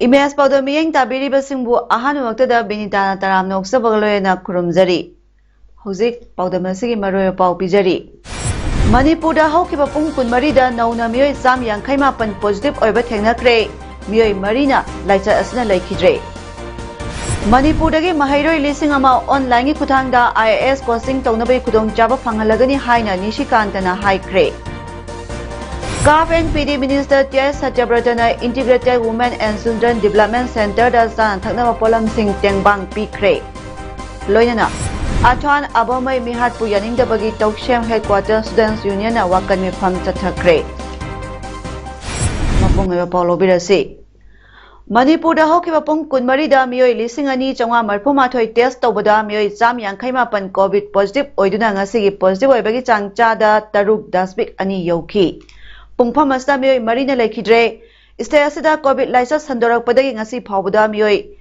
Imes PAODAM miyeng tabiri basingbu ahan waktada binitana taram noksa bagaloyena kurumjari. Huzik PAODAM asigi maroy pau pijari. Manipurda haukiba pung kunmarida nauna miyoi sam yankaimapan positive oiba thengnakre. Miyoi marina laicha asna laikhidre. Manipurdagi mahairoi lising ama online gi kuthangda IAS coaching tongnabai kudong chaba phangalagani haina nishikantana haikre. CAF and PD Minister T.S. Satyabratana Integrated Women and Children Development Center da san thaknaba polam sing tengbang pikre. Loinana Atwan Abomai Mihatpu yaningdabagi Tokshem Headquarters Students Union na wakan mi pham chathakre. Mapungeba Paulo Birasi Manipurda hokiba pung kunmari da miyoi lising ani changwa marpumathoi test tawbada miyoi cham yankaimapan COVID positive oiduna ngasigi positive oibagi changcha taruk dasbik ani yauki. Pungpham asda miyoi marina laikhidre state asida COVID laisa sandorakpadagi ngasi phawbada miyoi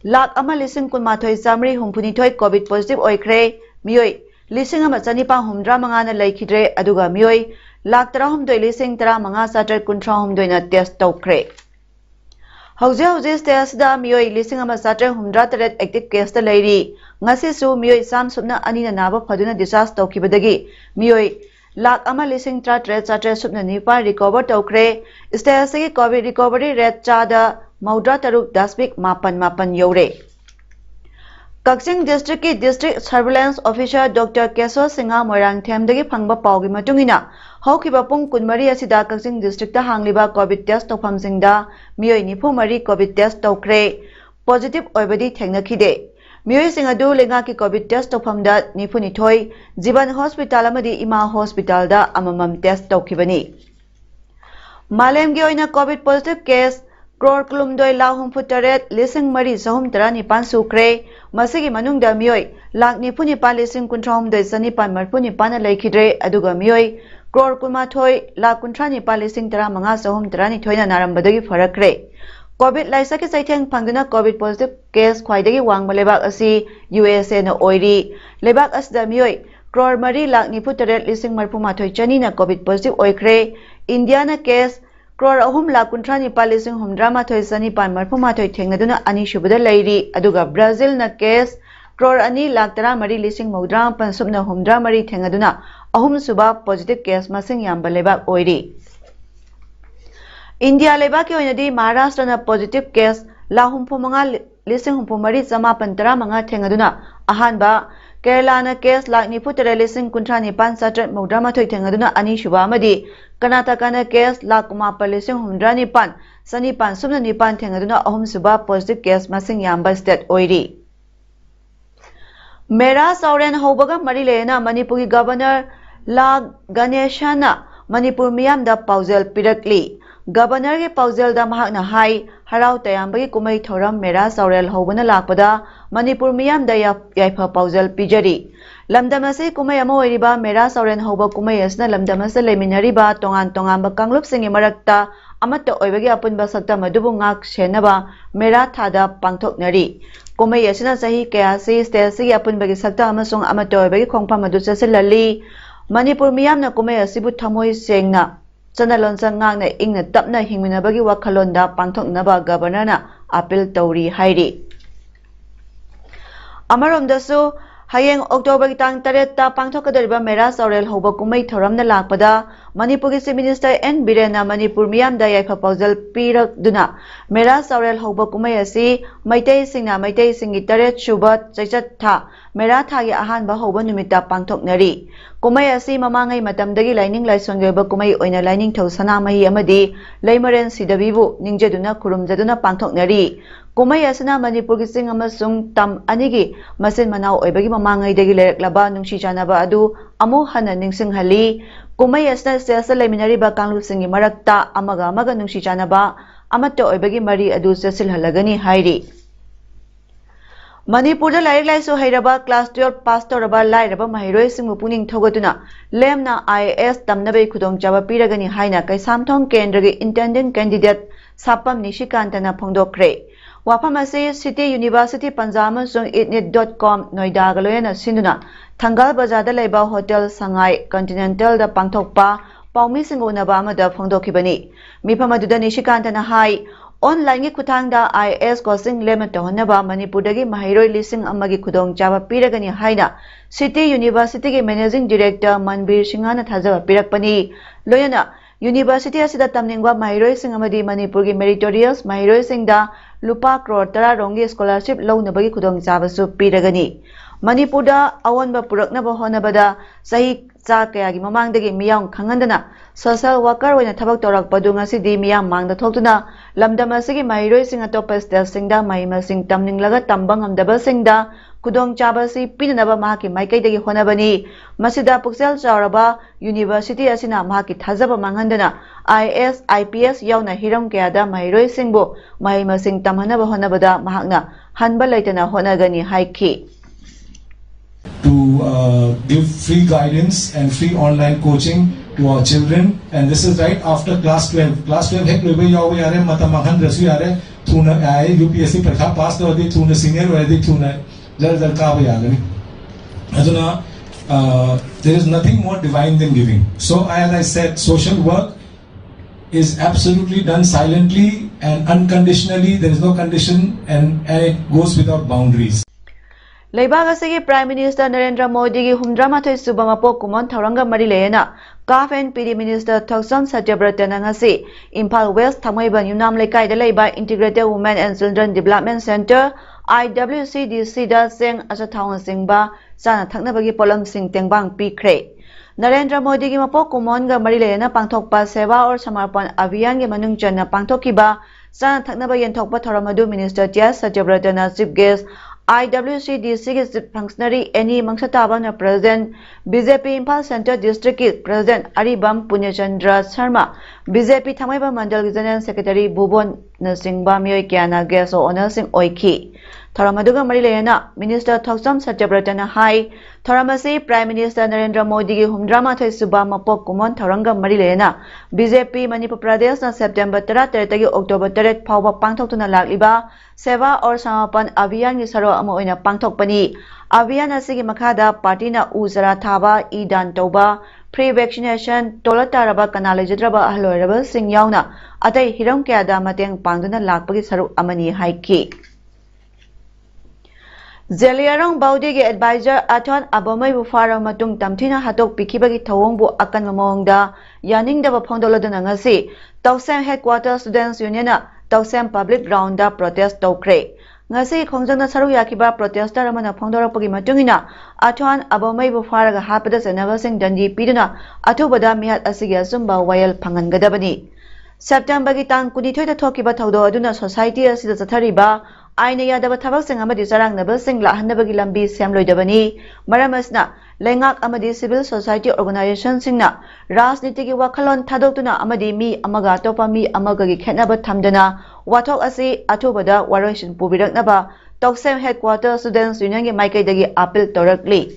lakh ama lising kunmathoi samri humpunithoi COVID positive oikre miyoi lising ama chanipa humdra manga na laikhidre aduga miyoi lakh 13 lising 15 satar 13 na test tawkre. Hauze state asida miyoi lising ama satar humdra taret active case ta lairi ngasi su miyoi sam subna ani na naba phaduna discharge tawkibadagi miyoi lakh ama lising tratre subna nipa recover tawkre state asigi COVID recovery rate chada maudra taruk dasbik mapan yore. Kakching district ki district surveillance officer Dr. Keso Singha Moirang Themdagi phangba paugi matungina haukiba pung kunmari asida Kakching district ta hangliba COVID test tawpham singda miyoi nifu mari COVID test tawkre positive oibadi thengnakhide. Miyoi singadu lenga ki COVID test tawphamda nifu nithoi Jiban hospital amadi Ima hospital da amamam test tawkhibani. Malemgi oina COVID positive case crore kulumdoi lahum putaret lising mari sahum tara nipan sukre masigi manungda miyoi lakh nifu nipan lising kuntrahum doi sanipan marpu nipan laikhidre aduga miyoi crore kumathoi lakh kuntra nipan lising tara manga sahum tara nithoina narambadagi farakre. COVID laisa ki saitheng phangduna COVID positive case khwaidagi wangba lebak asi USA na oiri lebak asda miyoi crore mari lakh nifu taret lising marpu mathoi chani na COVID positive oikre. India na case crore ahum lakh kuntra nipa lising humdra mathoi sani pan marpu mathoi thengnaduna ani shubada lairi aduga Brazil na case crore ani lakh tara mari lising maudra pan subna humdra mari thengaduna ahum suba positive case masing yamba lebak oiri. India leba ki oinadi Maharashtra na positive case lahum phumanga lising humpumari chamapan tara manga thengaduna ahanba Kerala na case lakh nifu tara lising kuntra nipan satrat maudra mathoi thengaduna ani shuba amadi Karnataka na case lakh kumapa lising humdra nipan sanipan subna nipan thengaduna ahum suba positive case masing yamba state oiri. Mera Sauren hobaga mari lena Manipuri governor La Ganeshana Manipur miyam da paujal pirakli. Governor ke paujal da mahak na hai harau tayambagi kumai thoram Mera Saurel hobana lakpada Manipur miyam da yaifa paujal pijari. Lamdamase kumai amo oiriba Mera Sauren hoba kumai asna lamdamase leminariba tongan ba kanglup singi marakta amatta oibagi apunba sakta madubu ngak senaba Mera thada pangthoknari. Kumai asna sahi kayasi stasi apunbagi sakta amasung amatta oibagi khongpa madu chasilali Manipur miyam na kumai asibu thamoi sengna Chanalonsang ngang na ing na tap na hingminabagi wakhalonda pangthoknaba governor na appeal tawri hairi. Amaromdasu hayeng October tang 3 ta pangthokadariba Mera Saurel hoba kumai thoram na lakpada Manipur ki Chief Minister N Birena Manipur miyam da yaifa paujal pirak duna Mera Saurel hoba kumai asi maitai singna maitai singi 3 suba chaichat tha Mera thagi ahanba hoba numita pangthoknari. Kumai asi mamangai matamdagi lining laisongeba kumai oina lining thau sanamahi amadi leimaren sidabibu ningjaduna kurumjaduna pangthoknari. Kumai asina Manipur ki sing amasung tam anigi masin manau oibagi mamangai dagi lereklaba nungsi chanaba adu amu hana ningsinghali. Kumai asina siyasa leiminari ba kanglu singi marakta amaga nungsi chanaba amata oibagi mari adu sesilhalagani hairi Manipur laik laisu hairaba class 12 pass toraba lairaba mahiroi singbu puning thogatuna lemna IAS tamnabai khudong chaba piragani haina kaisamthong kendragi intendant candidate sapam nishikantana phongdokre wafam ase city university punjab amasung itnet.com noida galoyana sinduna thangal bazar da laiba hotel sangai continental da pangthokpa paumi singona ba amada phongdokhibani mifam aduda nishikantana hai online gi kuthangda IS coaching lemna tohnaba Manipur dagi mahiroi lising amagi khudong chaba piragani haina city university gi managing director Manbir Singhana thajaba pirakpani loyana university asida tamningwa mahiroi sing amadi Manipur gi meritorious mahiroi singda lupa crore tara rongi scholarship lownabagi khudong chaba su piragani Manipur da awanba puraknaba honabada sahi cha kayagi mamangdagi miyang khangandana social worker oina thabak torak padu ngasidi miyang mangda thoktuna lamdam asigi mahiroi sing atopa state singda mahima sing tamninglaga tambang amdaba singda kudong chabasi pinanaba mahaki maikaidagi honabani masida puksel chauraba university asina mahaki thajaba manghandana IS IPS yauna hiram kayada mahiroi singbo mahima sing tamhanaba honabada mahakna hanba laitana honagani haiki to give free guidance and free online coaching to our children, and this is right after class 12. Class 12 hek loibe yawe yare matamahan rasu yare thuna ai UPSC parikha pass to adi thuna senior adi thuna jar ka ba yagani aduna there is nothing more divine than giving. So as I said, social work is absolutely done silently and unconditionally. There is no condition, and it goes without boundaries. Leibag asigi Prime Minister Narendra Modi gi humdramathoi suba mapok kumon thauranga mari leyena CAF and PD Minister Thakson Satyabrata ngasi Imphal West Thamaiban Yunam Lekai da leiba Integrated Women and Children Development Center IWCDC da seng asathawng singba sana thaknabagi polam sing tengbang pikre Narendra Modi gi mapok kumon ga mari leyena pangthokpa seva or samarpan abhiyan gi manung channa pangthokiba sana thaknaba yenthokpa thoramadu Minister T.S. Satyabrata na chief guest IWCDC functionary any Mangsataba President BJP Imphal Central District President Aribam Punyachandra Sharma BJP Thamaiba Mandal General Secretary Bubon Nasingba Miyoi Kyana Geso Honor Sing Oiki Tharamaduga Marilena Minister Thoksam Satyabratana Hai Tharamasi Prime Minister Narendra Modi gi humdrama thai suba mapok kumon tharanga Marilena BJP Manipur Pradesh na September 13 tagi October 3 phawba pangthoktuna lakliba Seva or Samapan Abhiyan gi saro ama oina pangthokpani Abhiyan asigi makhada party na uzara thaba idan toba free vaccination tola-taraba kanalajidraba ahloiraba sing yauna atai hiram kyada mateng pangduna lakpagi saruk amani haiki Zeliarong Baudi gi advisor Athon Abamai bu fara matung tamthina hatok pikibagi thawong bu akan mamongda yaningdaba phongdoladuna ngasi Tawsem Headquarters Students Union na Tawsem Public Ground da protest tawkre ngasi khongjangna saru yakiba protester amana phongdorapagi matungina Athon Abamai bu fara ga hapada senaba sing danji piduna athubada mihat asigi asumba wayal phangangadabani September gi tang 22 da thokiba thawdo aduna society asida chathariba Aina yadaba thabak sing amadi sarang naba sing lahanabagi lambi semloidabani maramasna lengak amadi civil society organization singna rajnitigi wakhalon thadoktuna amadi mi amaga topa mi amaga gi khetnaba thamdana wathok asi athubada waroisin pubiraknaba Tawsem Headquarters Students Union gi maikaidagi appeal torakli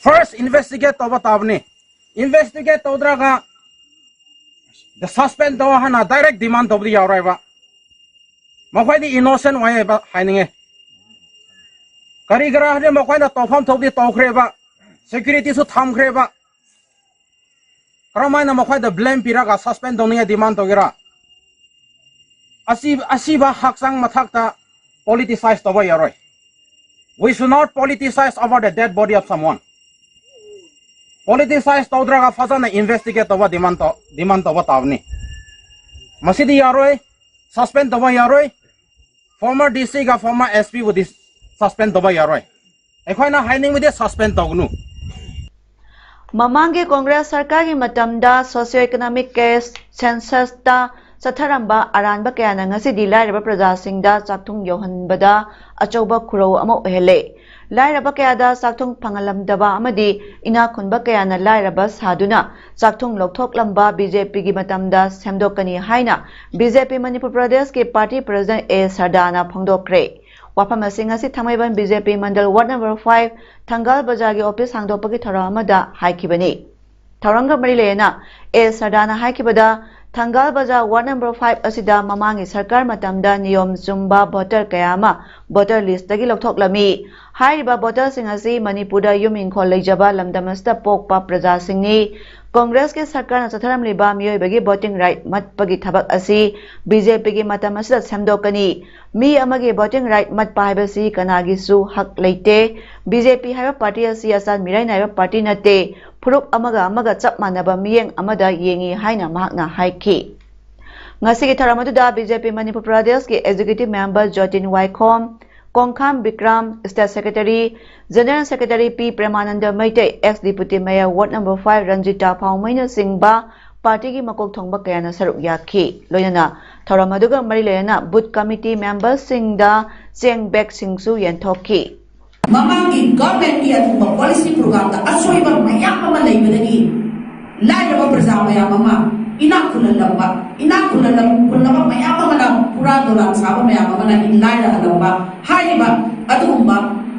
First investigate toba tabni investigate todraga the suspend dawa hana direct demand tobdi yauraiba Makwai innocent way ba haininge kari gara hne makwai na tofam thokdi tokhreba security su thamkhreba karamai na makwai da blame piraga suspend doninga demand togira asiba haksang mathakta politicize toba yaroi we should not politicize over the dead body of someone politicize todraga fazana investigate toba demand toba tavni masidi yaroi suspend toba yaroi former DC ga former SP would suspend toba yaroi ekhoina haining with suspend tognu Mamangi Congress Sarkar gi matamda socio-economic case census ta satharamba aranba kayana ngasi dilai raba praja singda chakthung yohanbada achauba khurau ama ohele lairaba kayada sakthung phangalamdaba amadi ina khunba kayana lairaba saduna sakthung lokthoklamaba BJP gi matamda semdokani haina BJP Manipur Pradesh ke party president A Sardana phongdokre wafam asing asi thamaiban BJP mandal ward number 5 Thangal Bazar gi office hangdopagi thora amada haikibani Tauranga Marilena A Sardana haikibada Thangal Bazar ward number 5 asida mamangi sarkar matamda niyom zumba voter kayama voter list dagi loktoklami hairiba voter sing asi Manipurda yumin khol leijaba lamdamasta pokpa praja singni Congress ke sarkar na satharam liba miyoi bagi voting right mat pagi thabak asi BJP gi matamasta semdokani mi amagi voting right mat paibasi kanagi su hak leite BJP haiba party asi asan mirai naiba party nate Puruk amaga chap manaba miyeng amada yengi haina mahakna haiki. Ngasigi tharamatuda BJP Manipur Pradesh ki executive member Jotin Waikhom, Kongkham Bikram, State Secretary, General Secretary P. Premananda Maite, ex-deputy mayor Ward number 5 Ranjita Paumaina Singba, party ki makok thongba kayana saruk yaki. Loyana tharamaduga marilena booth committee member Singda Chengbek Singsu Yentoki. Mamangi government ki athuma policy program da asoiba mayam ama leibadagi lairaba praja mayam ama ina kulalamba kullaba mayam ama na pura dolan saba mayam ama na in laira halamba haiba adumba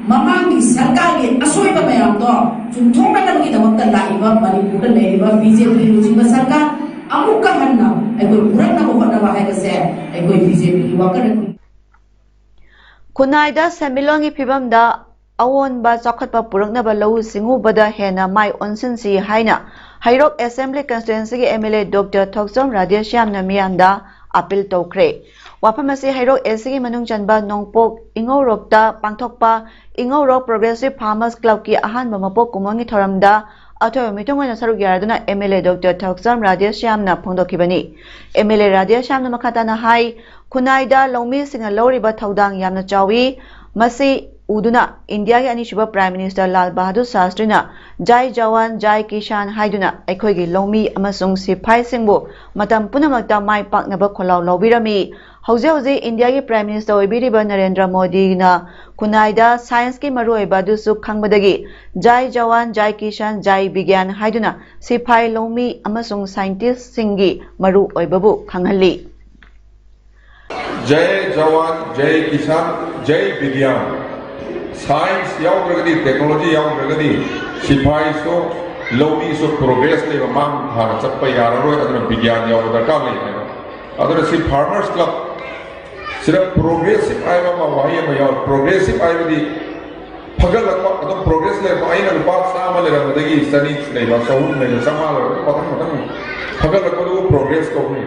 mamangi sarkar ki asoiba mayam do chunthonga nabagi damakta laiba Manipur da leiba BJP rujiba sarkar amukka hanna aigoi purana ko hotaba haibase aigoi BJP ki wakar Kunaida Semilongi Pibamda Awon ba chakhatpa puraknaba lau singubada hena mai onsinsi haina Hairok Assembly Constituency gi MLA Dr. Thoksom Radheshyam na miyamda appeal tokre waphamasi Hairok AC gi manung chanba nongpok ingorokta pangthokpa ingorok Progressive Farmers Club ki ahanba mapok kumongi thoramda athoy mitongona saruk yaraduna MLA Dr. Thoksom Radheshyam na phongdokibani MLA Radheshyam na makhatana hai Kunaida Longmi singa loriba thaudang yamna chawi masi Uduna India ki anishiba Prime Minister Lal Bahadur Shastrina Jai Jawan Jai Kishan haiduna aikoi gi longmi amasung sipai singbu matam punamakta mai paknaba kholau lobirami hauze India ki Prime Minister oibiriba Narendra Modi na Kunaida science ki maroi badu su khangbadagi Jai Jawan Jai Kishan Jai Bigyan haiduna sipai longmi amasung scientist singi maru oibabu khanghalli Jai Jawan Jai Kishan Jai Bigyan Science yaudagadi technology yaudagadi sipai so lomi so progress le mang thana chappa yararoi aduna bigyan yauda ka le aduna si farmers club sira progressive aiba ma wahi ma yaud progressive aiba di phagal lakpa adum progress le aina lupa sama le radagi sani le ba sahun le sama le patang phagal lakpa du progress ko ni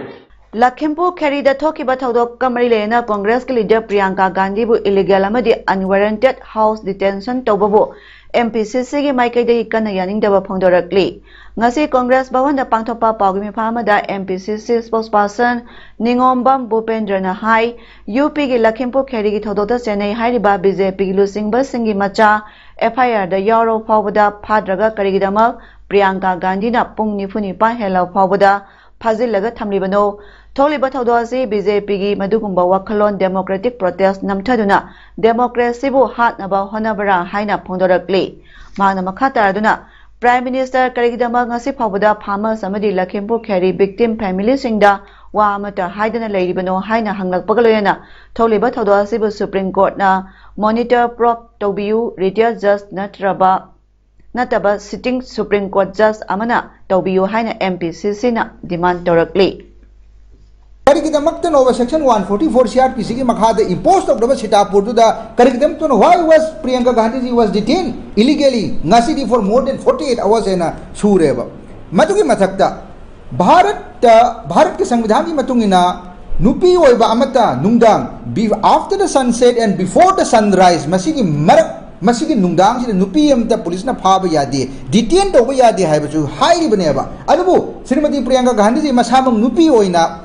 Lakhimpur Kherida thokiba thodok kamarilena Congress ke leader Priyanka Gandhi bu illegal amadi unwarranted house detention tobabu MPCC gi maikai dei kana yaning daba phongdorakli ngasi Congress bhavan da pangthopa pawgimi phamada MPCC spokesperson Ningombam Bhupendra na hai UP gi Lakhimpur Kheri gi thodota Chennai hairiba BJP gi lusingba singi macha FIR da yaro phawbada phadraga karigidama Priyanka Gandhi na pung nifuni pa hela phawbada Fazilaga Thamlibano, Toliba Taudosi, BJP gi Madugumba Wakalon Democratic Protest Namtaduna, Democracy bu hat naba honabara haina pondorakli. Mana Makata Aduna, Prime Minister Karigidama Ngasi Pawada Farmers Amadi Lakhimpur Kheri victim family singda wa amata haidana leiribano haina hanglak pagaloyana, Toliba Taudosi bu Supreme Court na monitor prop tobiu retired just Nataba sitting Supreme Court Judge Amana Tobiu Haina MPCC na demand directly. Karikidam over section 144 CRPC ki makhada imposed of the Sitapur to the Karikidam why was Priyanka Gandhi was detained illegally Ngasidi for more than 48 hours in a Sureva. Matuki Matakta Bharat ki Sangvidhan ki Matungina Nupi Oiba Amata Nungdang after the sunset and before the sunrise Masigi Marak Masigi Nungdang Nupi Amta police na Paba Yadi detained over Yadi Habachu highly beneva. Adabu Srimati Priyanka Gandhi Masamam Nupi Oina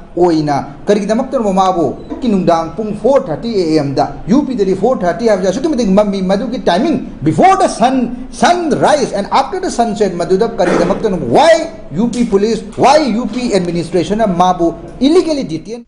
Karikidam Mamabo Kinungdang Pung 4:30 AM da UP Delhi 4:30 have Sukimating Mummy Maduki timing before the sunrise and after the sunset Maduda Karikidam why UP police why UP administration of Mabu illegally detained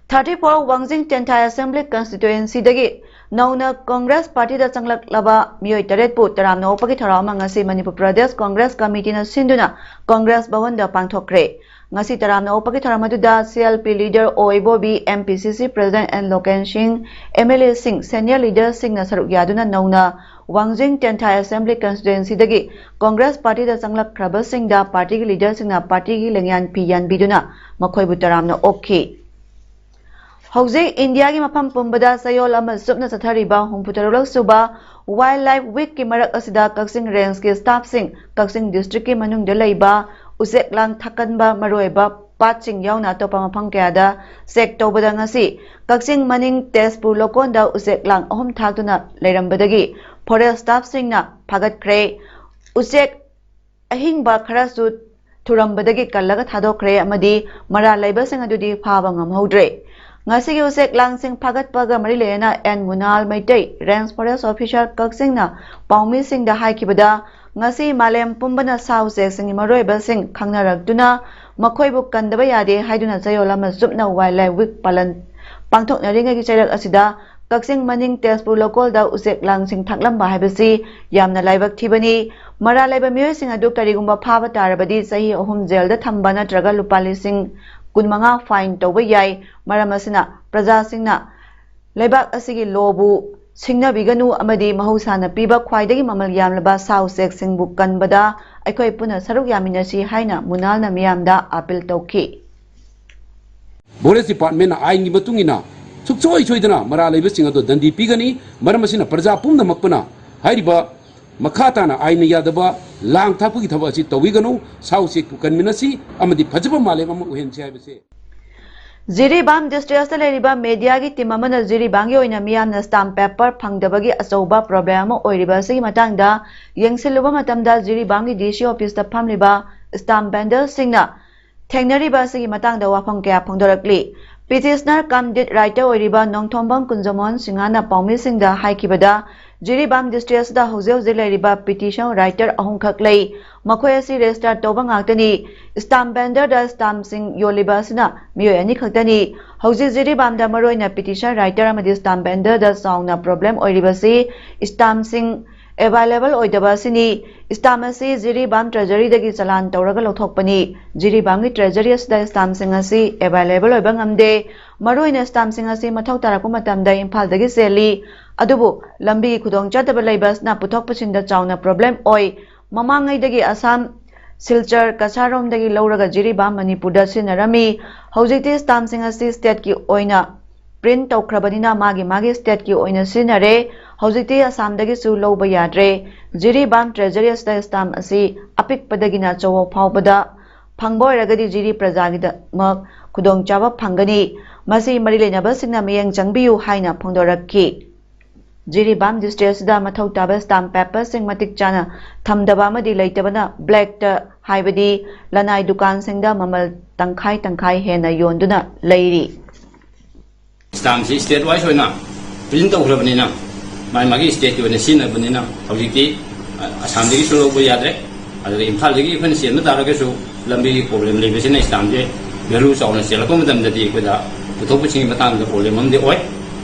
34 Wangjing Tenthai Assembly constituency dagi Nauna Congress Party da changlak laba mioi taret pu taram no pagi thara ma ngasi Manipur Pradesh Congress Committee na sinduna Congress Bhavan da pangthokre ngasi taram no pagi thara madu da CLP leader Oibo B MPCC President and Loken Singh MLA Singh senior leader Singh na saruk yaduna nauna Wangjing Tenthai Assembly Constituency dagi Congress Party da changlak kraba Singh da party ki leader Singh na party ki lengyan piyan biduna makhoi bu taram no okay Hauze India ki mafam pumbada sayol ama subna sathariba humputarulak suba Wildlife Week ki marak asida Kaksing Range ki staff sing Kaksing District ki manung da laiba usek lang thakanba maroiba patching yauna topa mafam kayada sek tobada ngasi Kaksing maning Tezpur Lokonda usek lang ahum thakduna lairambadagi forest staff sing na phagat kre usek ahingba kharasu thurambadagi kallaga thadokre amadi mara laiba sing adudi phaba ngamhodre Ngasi usek langsing pagat paga marilena and Munal Maitei Range Forest Officer Kaksing na Paumi Singh da haikibada ngasi malem pumbana sausek sing maroiba sing khangnarakduna makhoibu kandaba yade haiduna sayolama subna wildlife week palan pangthoknaringa gi chairak asida Kaksing maning Tezpur Lokol da usek langsing thaklamba haibasi yamna laibak thibani mara laiba mioi sing adu karigumba phaba tarabadi sahi ahum jail da thamba natraga lupali sing kunmanga fine tawba yai maramasina praja singna lebak asigi lobu singna biganu amadi mahusana piba khwaidagi mamal yamlaba sausek singbu kanbada aikoi puna saruk yaminasi haina munalna miyamda appeal tawki Forest Department na ayin gi matungina sukchoi choidana mara laiba singa do dandi pigani maramasina praja pumna makpana hairiba makata na ayin yadaba lang thapu gi thaba si tawiganu sausek kanminasi amadi phajaba male mam uhensi haibase Jiribam district leriba media gi team amana Jiribang yoina miyamna stamp paper phangdabagi achouba problem oiriba sigi matangda yengsiluba matamda Jiribang gi DC office ta phamliba stamp bundle singna thengnariba sigi matangda wafam kya phangdorakli petitioner cum did writer oiriba nongthombam kunjamon singana paumi singda haikibada Jiribam district da hojeu leriba petition writer ahung khaklei makhoi asi register toba ngaktani stamp bender da stamp sing yoliba sina mioi ani khaktani hoji Jiribam da maroina petition writer amadi stamp bender da sauna problem oiriba si stamp sing available oidaba sini stamp asi Jiribam treasury dagi chalan tawraga lothokpani Jiribam gi treasury asda stamp sing asi available oiba ngamde maroina stamp sing asi mathau tarakpa matamda Imphal dagi seli adubu lambi khudong chadaba laibas na puthok pasinda chauna problem oi mamangai dagi Assam Silchar Kasarom dagi lauraga Jiribam Manipur da sinarami hojikti stamp sing asi state ki oina print tawkhrabadina magi state ki oina sinare hojikti Assam dagi su loba yadre Jiribam treasury asda stamp asi apik padagina chawo phawbada phangboy ragadi Jiri prajagi da mak khudong chaba phangani masi mari lenaba singna miyang changbiu haina phongdorakki Jiribam district da mathau taba stamp paper sing matik chana thamdaba amadi leitabana black ta haibadi lanai dukan singda mamal tangkhai hena yonduna leiri stamp si state wise hoina print tawkhrabani mai magi state ki wena sin abani na hojikti Assam dagi solo bo yadre adu Imphal dagi fen sin na taraga su lambi problem lebesina stamp je garu sauna sela ko madam dadi ko da puthok puching matang da problem am de oi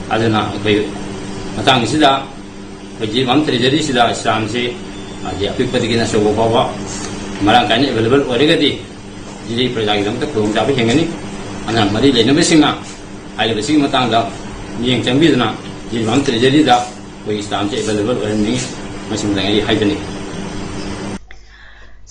adana kai matang sida Jiribam treasury sida stamp si aje apik padigina so bawa marang kan available origadi Jiri prajagi dam ta khudong chabe hengani ana mari lena besinga ai besing matang da miyang changbi dana Jiribam treasury da koi stamp si available orani masing dangai haidani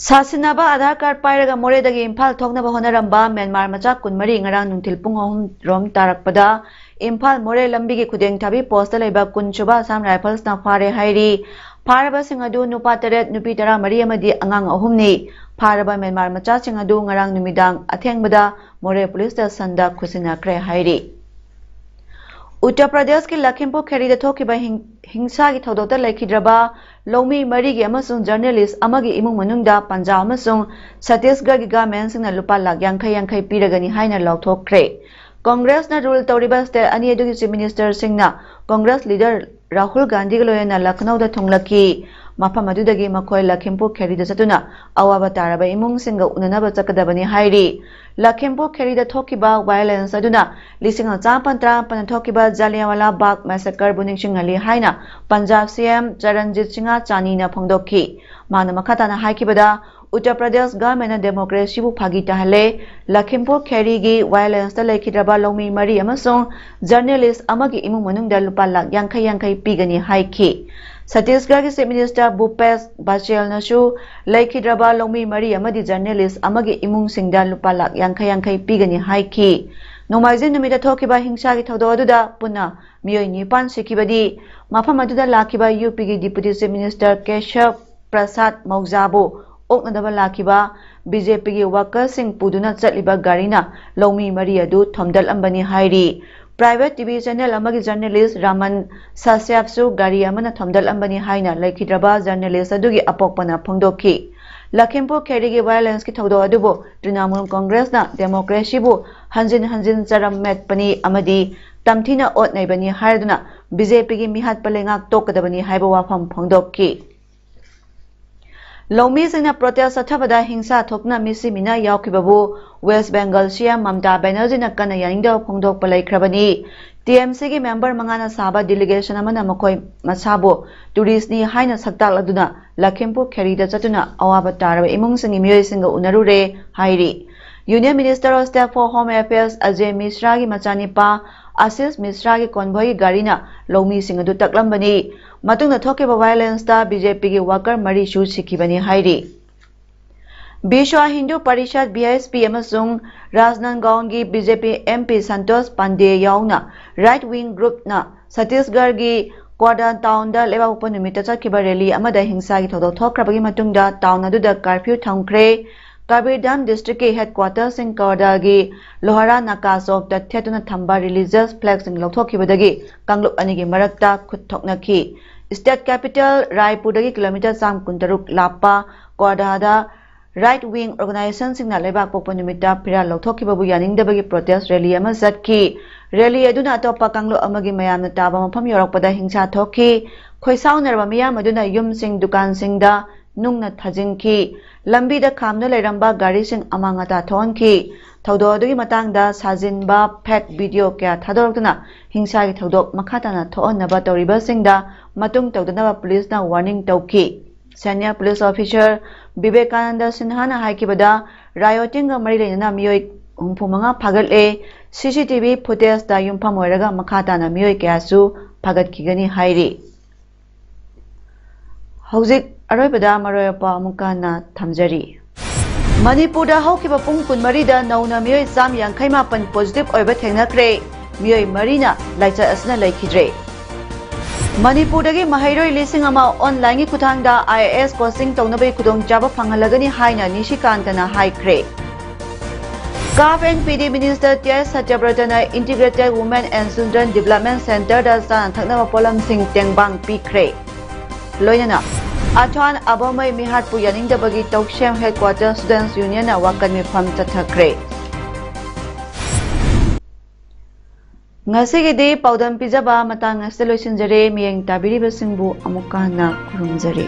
Sasinaba Aadhaar card pairaga moredagi Imphal thoknaba honaramba Myanmar macha kunmari ngarang nungthil pung 3 rom tarakpada Imphal more lambi gi khudeng thabi post laiba kunchuba Assam Rifles na fare hairi Pharaba singadu nupa teret nupi tara mari amadi angang ahumni Pharaba Myanmar macha singadu ngarang numidang athengbada more police station da khusina kre hairi Uttar Pradesh ki Lakhimpur Kheri da thokiba hingsa gi thodota laikhidraba Lomi mari gi amasung journalist amagi imung manungda Punjab amasung Chhattisgarh gi government singna lupa lakh yankhai piragani haina lokthokre Congress na rule tawriba state ani edu chief minister singna Congress leader Rahul Gandhi gi loyana Lucknow da thonglaki mafam adudagi makhoi Lakhimpur Kheri da chatuna awaba taraba imung singa unanaba chakadabani hairi Lakhimpur Kheri da thokiba violence aduna lisinga chapantra pan thokiba Jallianwala Bagh massacre buning singali haina Punjab CM Charanjit Singha Chani na phongdokhi mana makhatana haikibada Uttar Pradesh government democracy bu phagi tahale Lakhimpur Kheri gi violence ta lekhidraba lomi mari amasong journalist amagi imung manungda lupa lakh yankai pigani haiki Chhattisgarh ki Chief Minister Bhupesh Baghel nasu lekhidraba lomi mari amadi journalist amagi imung singda lupa lakh yankai pigani haiki Nomaijin numida thokiba hingsa gi thodo aduda punna miyoi nipan sikibadi mafam aduda lakhiba UP gi Deputy Chief Minister Keshav Prasad Maujabo oknadaba lakhiba BJP gi workers sing puduna chatliba garina lomi mari adu thomdal ambani hairi private TV channel amagi journalist Raman Sasyapsu gari amana thomdal ambani haina lekhidraba journalist adugi apokpana phongdokhi Lakhimpur Kheri gi violence ki thodo adubo Trinamool Congress na democracy bu hanjin charam met pani amadi tamthina otnai bani haiduna BJP gi mihat palengak tokadabani haiba wafam phongdokhi Lomi singna protest athabada hingsa thokna misi mina yaukibabu West Bengal CM Mamta Banerjee na kana yaningda phongdok palai khrabani TMC gi member mangana saba delegation amana makoi masabu tourist ni haina saktal aduna Lakhimpur Kheri da chatuna awaba taraba imung singi miyoi singa unarure hairi Union Minister of State for Home Affairs Ajay Mishra gi machanipa Ashish Mishra gi convoy garina lomi singa du taklambani matungna thokiba violence ta BJP gi worker mari shu sikibani hairi Bishwa Hindu Parishad BSP amasung Rajnandgaon gi BJP MP Santosh Pandey yauna right wing group na Chhattisgarh gi Kwada town da leba upanumita chakhiba rally amada hingsa gi thodok thokrabagi matungda town adu da curfew thamkre Kabirdham district ki headquarters sing Kwada gi Lohara Naka Chowk da thetuna thamba religious flags sing lokthokibadagi kanglup anigi marakta khutthoknakhi State capital Raipur dagi kilometer sam kuntaruk lapa Kwada da right wing organization singna lebak pokpa numita phira lokthokhibabu yaningdabagi protest rally ama zatki rally aduna atopa kanglo amagi mayamna taba mafam yorakpada hingsa thokhi khoisaunarba miyam aduna yum sing dukan singda nungna thajingki lambi da khamna leramba gari sing amangata thonki thodo adugi matangda sajinba fake video kya thadorokna hingsa gi thodok makhatana thonaba toriba singda matung tawdana police na warning tawki Senior police officer Vivekananda Sinha na haikibada rioting ga mari lena miyoi umphumanga phagatle CCTV footage da yumpham oiraga makhata na miyoi kyasu phagat kigani hairi Hojik aroibada maroyapa amukana thamjari Manipur da haukiba pung kunmari da nauna miyoi sam yankai mapan positive oiba thengnakre miyoi marina laicha asna laikhidre Manipur dagi mahairoi lising ama online gi kuthangda IAS coaching tawnabai kudong jaba phangalagani haina nishikantana haikre CAF and PD Minister T.S. Satyabrata Integrated Women and Children Development Center da san thakna polam sing tengbang pikre loinana Athan abamai mihat pu yaningda bagi Tokshem Headquarters Students Union na wakan mi pham chathakre Ngasigidi paudam pijaba matang asaloisinjare miyeng tabiribasingbu amukana kurumjare